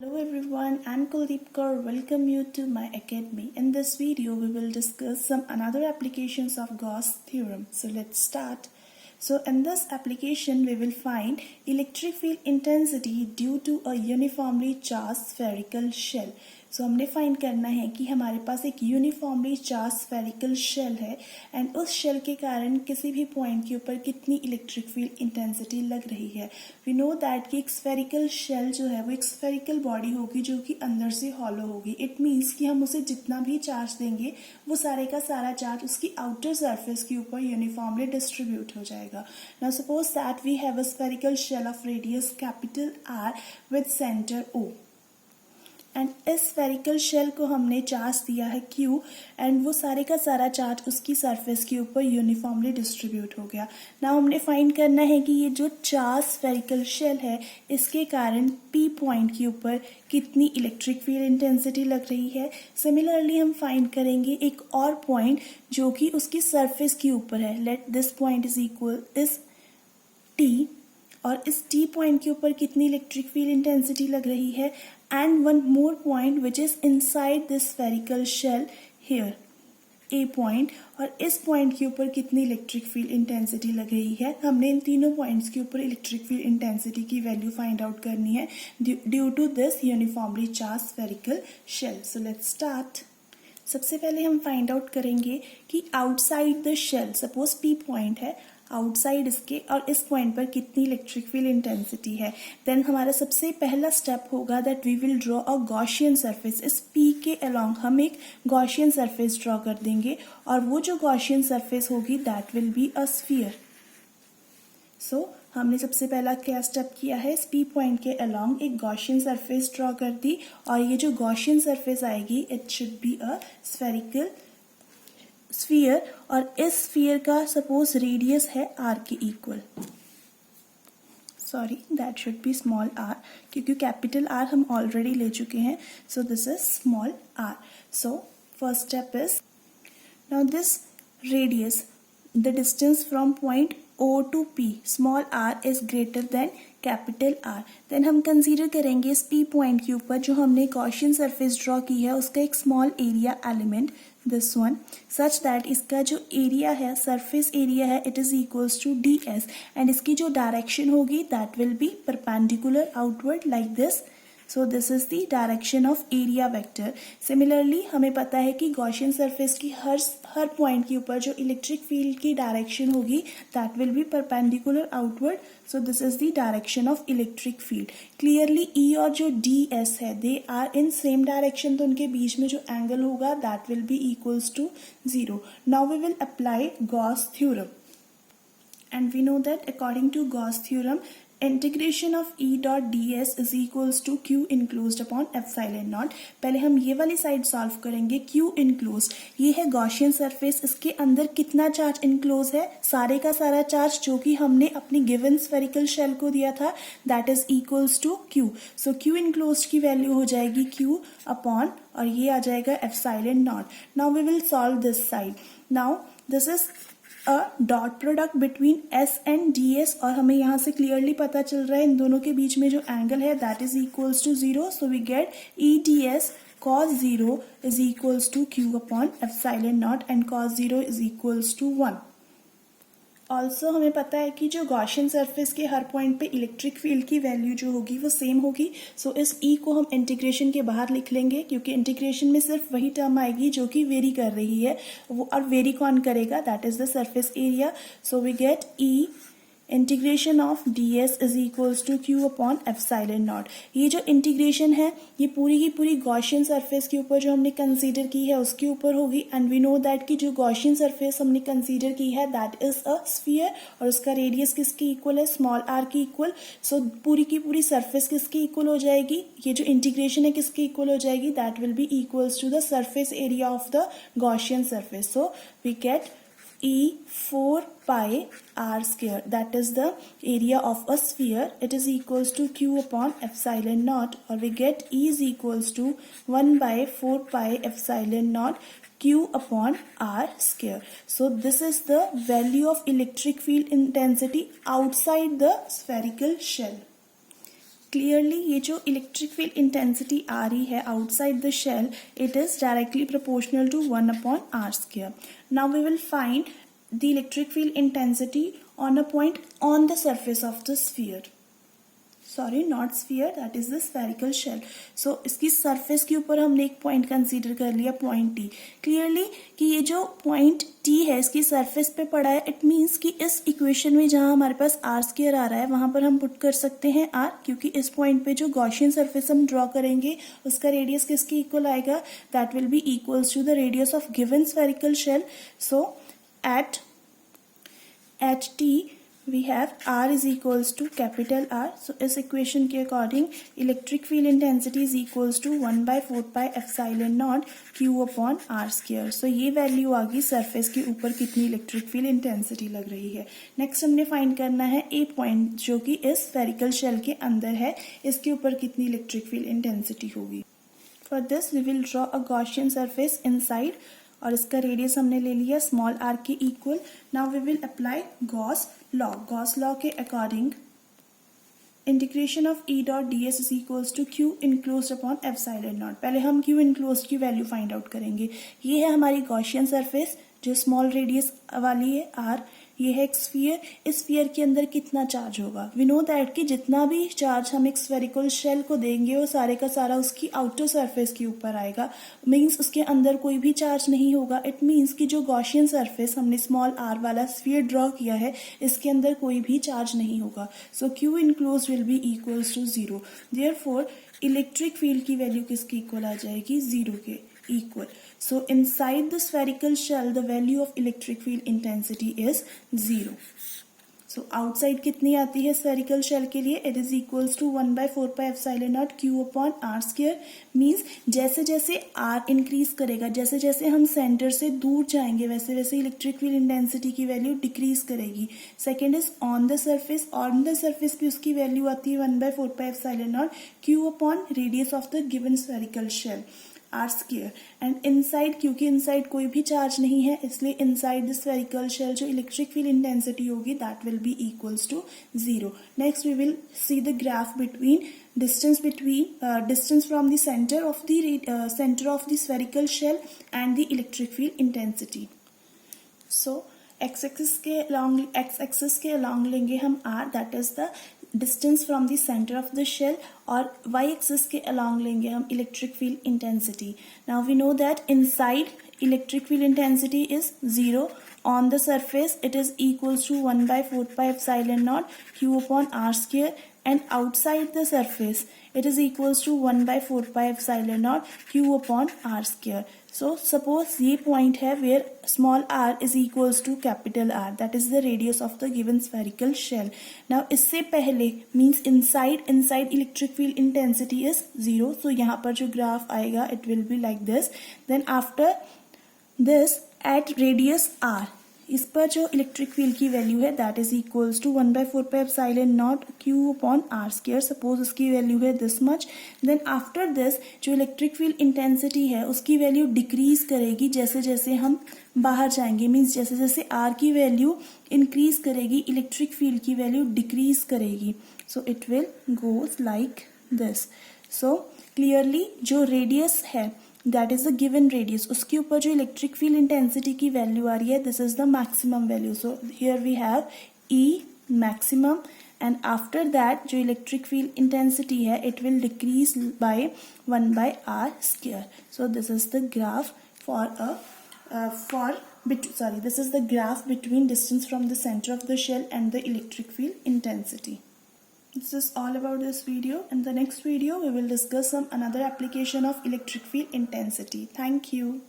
Hello everyone, I'm Kuldeep Kaur. Welcome you to my academy. In this video, we will discuss some another applications of Gauss theorem. So let's start. So in this application, we will find electric field intensity due to a uniformly charged spherical shell. So हमने find करना है कि हमारे पास एक uniformly charge spherical shell है and उस shell के कारण किसी भी पॉइंट के ऊपर कितनी इलेक्ट्रिक फील्ड इंटेंसिटी लग रही है. वी नो दैट कि एक स्फेरिकल शेल जो है वो एक स्फेरिकल बॉडी होगी जो कि अंदर से हॉलो होगी. इट मीन्स कि हम उसे जितना भी चार्ज देंगे वो सारे का सारा चार्ज उसकी आउटर सरफेस के ऊपर यूनिफॉर्मली डिस्ट्रीब्यूट हो जाएगा. Now suppose that we have a spherical shell of radius capital R with centre O and इस स्फेरिकल शेल को हमने चार्ज दिया है Q एंड वो सारे का सारा चार्ज उसकी सरफेस के ऊपर यूनिफॉर्मली डिस्ट्रीब्यूट हो गया. नाउ हमने फाइंड करना है कि ये जो चार्ज स्फेरिकल शेल है इसके कारण P पॉइंट के ऊपर कितनी इलेक्ट्रिक फील्ड इंटेंसिटी लग रही है. सिमिलरली हम फाइंड करेंगे एक और पॉइंट जो कि उसकी सरफेस के ऊपर है. Let this point is equal is T और इस T पॉइंट के ऊपर कितनी इलेक्ट्रिक फील्ड इंटेंसिटी लग रही है and one more point which is inside this spherical shell here A point और इस पॉइंट के ऊपर कितनी इलेक्ट्रिक फील्ड इंटेंसिटी लग रही है. हमने इन तीनों पॉइंट्स के ऊपर इलेक्ट्रिक फील्ड इंटेंसिटी की वैल्यू फाइंड आउट करनी है due to this uniformly charge spherical shell. So let's start. सबसे पहले हम फाइंड आउट करेंगे कि outside the shell suppose P point है आउटसाइड इसके और इस पॉइंट पर कितनी इलेक्ट्रिक फील्ड इंटेंसिटी है. देन हमारा सबसे पहला स्टेप होगा that we will draw a Gaussian surface. इस P के अलोंग हम एक गॉसियन सरफेस ड्रॉ कर देंगे और वो जो गॉसियन सरफेस होगी that will be a sphere. So हमने सबसे पहला क्या स्टेप किया है इस P पॉइंट के अलोंग एक गॉसियन सरफेस ड्रॉ कर दी और ये जो गॉसियन सरफेस आएगी it should be a spherical sphere और इस स्फीयर का सपोज रेडियस है r के equal. Sorry that should be small r क्योंकि कैपिटल R हम ऑलरेडी ले चुके हैं. So this is small r. So first step is now this radius the distance from point O to P small r is greater than capital R. Then हम consider करेंगे इस P point के ऊपर जो हमने गॉसियन सरफेस ड्रॉ की है उसका एक small area element this one such that इसका जो एरिया है सरफेस एरिया है it is equals to ds and इसकी जो डायरेक्शन होगी that will be perpendicular outward like this. So this is the direction of area vector. Similarly हमें पता है कि गॉसियन सरफेस की हर पॉइंट के ऊपर जो इलेक्ट्रिक फील्ड की डायरेक्शन होगी that will be perpendicular outward. So this is the direction of electric field. Clearly E और जो ds है they are in same direction तो उनके बीच में जो एंगल होगा that will be equals to 0. Now we will apply Gauss theorem and we know that according to Gauss theorem integration of E dot ds is equals to Q enclosed upon epsilon naught. पहले हम ये वाली side solve करेंगे. Q enclosed ये है Gaussian surface इसके अंदर कितना चार्ज इनक्लोज है सारे का सारा चार्ज जो कि हमने अपनी गिवन स्फेरिकल शेल को दिया था that is equals to Q. So Q enclosed की वैल्यू हो जाएगी Q अपॉन और ये आ जाएगा epsilon naught. Now we will solve this side. Now this is a dot product between S and ds और हमें यहाँ से क्लियरली पता चल रहा है इन दोनों के बीच में जो एंगल है that is equals to 0. So we get E ds cos 0 is equals to Q upon epsilon naught and cos 0 is equals to 1. Also हमें पता है कि जो गॉसियन सरफेस के हर पॉइंट पे इलेक्ट्रिक फील्ड की वैल्यू जो होगी वो सेम होगी. सो इस E को हम इंटीग्रेशन के बाहर लिख लेंगे क्योंकि इंटीग्रेशन में सिर्फ वही टर्म आएगी जो कि वेरी कर रही है वो और वेरी कौन करेगा that is the surface area. So we get E integration of ds is equals to Q upon epsilon naught. ये जो इंटीग्रेशन है ये पूरी की पूरी गॉसियन सरफेस के ऊपर जो हमने कंसीडर की है उसके ऊपर होगी एंड वी नो दैट कि जो गॉसियन सरफेस हमने कंसीडर की है दैट इज अ स्फीयर और उसका रेडियस किसके इक्वल है स्मॉल r के इक्वल. सो पूरी की पूरी सरफेस किसके इक्वल हो जाएगी ये जो इंटीग्रेशन है किसके इक्वल हो जाएगी that will be equals to the surface area of the Gaussian surface. So we get E 4 pi r square that is the area of a sphere. It is equals to Q upon epsilon naught or we get E is equals to 1 by 4 pi epsilon naught Q upon r square. So this is the value of electric field intensity outside the spherical shell. Clearly ये जो electric field intensity आ रही है outside the shell, it is directly proportional to 1/r². Now we will find the electric field intensity on a point on the surface of the sphere. Sorry, not sphere, that is the spherical shell. So इसकी surface के ऊपर हमने एक point consider कर लिया, point T. Clearly कि ये जो point T है इसकी surface पे पड़ा है, it means कि इस equation में जहाँ हमारे पास r² आ रहा है वहाँ पर हम put कर सकते हैं r, क्योंकि इस point पे जो Gaussian surface हम draw करेंगे उसका radius किसके equal आएगा? That will be equals to the radius of given spherical shell. So at T we have r is equals to capital R. So इस equation के according electric field intensity is equals to 1/4πε0 q/r². So ये value आ गई surface के ऊपर कितनी electric field intensity लग रही है. Next हमने find करना है A point जो कि इस spherical shell के अंदर है, इसके ऊपर कितनी electric field intensity होगी. For this we will draw a Gaussian surface inside और इसका रेडियस हमने ले लिया स्मॉल r के equal. Now we will apply Gauss law. Gauss law के according integration of E dot ds is equals to q enclosed upon ε0. पहले हम q enclosed की वैल्यू फाइंड आउट करेंगे. ये है हमारी गॉसियन सरफेस जो स्मॉल रेडियस वाली है r. ये है एक स्फीयर. इस स्फीयर के अंदर कितना चार्ज होगा? वी नो दैट कि जितना भी चार्ज हम एक स्फेरिकल शेल को देंगे वो सारे का सारा उसकी आउटर सरफेस के ऊपर आएगा. मींस उसके अंदर कोई भी चार्ज नहीं होगा. इट मींस कि जो गॉसियन सरफेस हमने स्मॉल r वाला स्फीयर ड्रॉ किया है इसके अंदर कोई भी चार्ज नहीं होगा. So q enclosed will be equals to 0. Therefore electric field की वैल्यू किसके इक्वल आ जाएगी? 0 के equal. So inside the spherical shell the value of electric field intensity is 0. So outside कितनी आती है spherical shell के लिए? It is equals to 1/4πε0 q/r². Means जैसे जैसे r increase करेगा, जैसे जैसे हम center से दूर जाएंगे वैसे वैसे electric field intensity की वैल्यू decrease करेगी. Second is on the surface. On the surface पे उसकी वैल्यू आती है 1/4πε0 q/radius of the given spherical shell r². And inside, क्योंकि इनसाइड कोई भी चार्ज नहीं है इसलिए इनसाइड द स्फेरिकल शेल जो इलेक्ट्रिक फील्ड इंटेंसिटी होगी that will be equals to 0. Next we will see the graph between distance from the center of the spherical shell and the electric field intensity. So x axis के along लेंगे हम r, that is the distance from the center of the shell, और y axis के along लेंगे हम electric field intensity. Now we know that inside electric field intensity is 0. On the surface it is equals to 1/4πε0 q/r², and outside the surface it is equals to 1/4πε0 q/r². So suppose ये point है where small r is equals to capital R, that is the radius of the given spherical shell. Now इससे पहले means inside electric field intensity is 0. So यहाँ पर जो graph आएगा it will be like this. Then after this at radius r इस पर जो electric field की वैल्यू है that is equals to 1/4πε0 q/r². Suppose उसकी वैल्यू है this much. Then after this जो इलेक्ट्रिक फील्ड इंटेंसिटी है उसकी वैल्यू डिक्रीज करेगी जैसे जैसे हम बाहर जाएंगे. मीन्स जैसे जैसे r की वैल्यू इंक्रीज करेगी इलेक्ट्रिक फील्ड की वैल्यू डिक्रीज करेगी. So it will goes like this. So clearly जो रेडियस है that is the given radius, उसके ऊपर जो इलेक्ट्रिक फील्ड इंटेंसिटी की वैल्यू आ रही है this is the maximum value. So here we have E maximum, and after that जो इलेक्ट्रिक फील्ड इंटेंसिटी है it will decrease by 1/r². So this is the graph this is the graph between distance from the center of the shell and the electric field intensity. This is all about this video. In the next video we will discuss some another application of electric field intensity. Thank you.